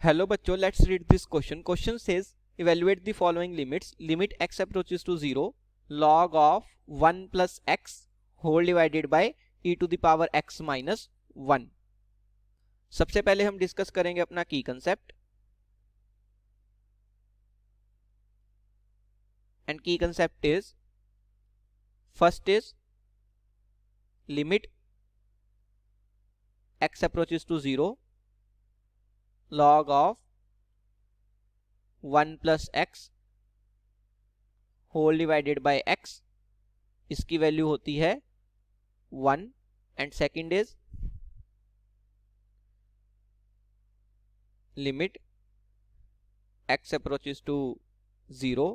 Hello बच्चों, let's read this question. Question says evaluate the following limits. Limit x approaches to 0 log of 1 plus x whole divided by e to the power x minus 1. सबसे पहले हम discuss करेंगे अपना key concept. And key concept is, first is limit x approaches to 0 log of 1 plus x whole divided by x. इसकी वैल्यू होती है 1. And second is limit x approaches to 0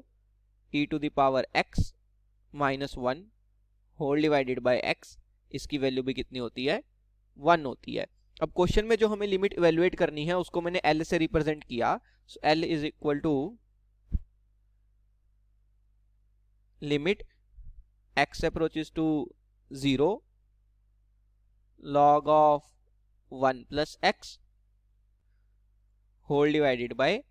e to the power x minus 1 whole divided by x. इसकी value भी कितनी होती है? 1 होती है. अब क्वेश्चन में जो हमें लिमिट इवेलुएट करनी है उसको मैंने L से रिप्रेजेंट किया. So L is equal to limit x approaches to 0 log of 1 plus x whole divided by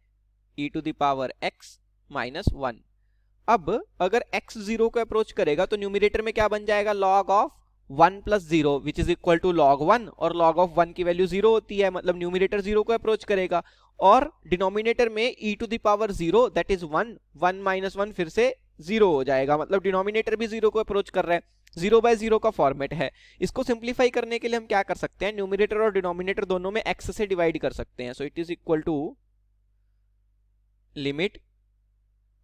e to the power x minus 1. अब अगर x 0 को अप्रोच करेगा तो न्यूमरेटर में क्या बन जाएगा? log of 1 plus 0 which is equal to log 1. और log ऑफ 1 की वैल्यू 0 होती है, मतलब न्यूमरेटर 0 को अप्रोच करेगा. और डिनोमिनेटर में e to the power 0 that is 1. 1 minus 1 फिर से 0 हो जाएगा, मतलब डिनोमिनेटर भी 0 को अप्रोच कर रहा है. 0 बाय 0 का फॉर्मेट है. इसको सिंप्लीफाई करने के लिए हम क्या कर सकते हैं? न्यूमरेटर और डिनोमिनेटर दोनों में x से डिवाइड कर सकते हैं. So it is equal to limit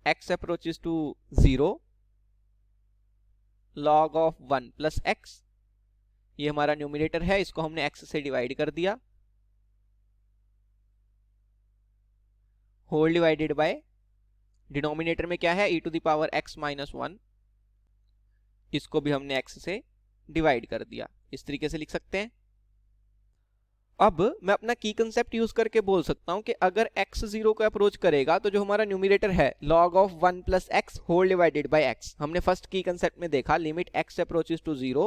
x approaches to 0 log of 1 plus x. ये हमारा न्यूमरेटर है, इसको हमने x से डिवाइड कर दिया. होल डिवाइडेड बाय डिनोमिनेटर में क्या है? e to the power x minus 1. इसको भी हमने x से डिवाइड कर दिया. इस तरीके से लिख सकते हैं. अब मैं अपना की कंसेप्ट यूज करके बोल सकता हूं कि अगर x 0 को अप्रोच करेगा तो जो हमारा न्यूमरेटर है log of 1 plus x whole divided by x. हमने फर्स्ट की कंसेप्ट में देखा limit x approaches to 0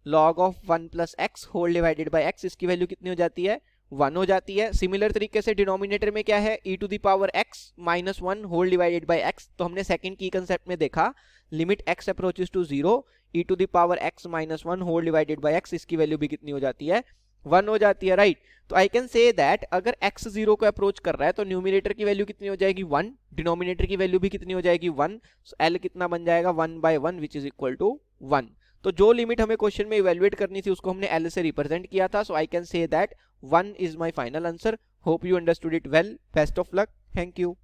log of 1 plus x whole divided by x. इसकी वैल्यू कितनी हो जाती है? 1 हो जाती है. सिमिलर तरीके से डिनोमिनेटर में क्या है? e to the power x minus 1 whole divided by x. तो हमने सेकंड की कंसेप्ट में देखा limit x approaches to 0 e to the power x minus 1 whole divided by x. इसकी वैल्यू भी कितनी हो जाती है? 1 हो जाती है, राइट. तो आई कैन से दैट अगर x 0 को अप्रोच कर रहा है तो न्यूमरेटर की वैल्यू कितनी हो जाएगी? 1. डिनोमिनेटर की वैल्यू भी कितनी हो जाएगी? 1. सो L कितना बन जाएगा? 1 by 1 which is equal to 1. तो जो लिमिट हमें क्वेश्चन में इवेलुएट करनी थी उसको हमने L से रिप्रेजेंट किया था. So I can say that 1 is my final answer. Hope you understood it well. Best of luck. Thank you.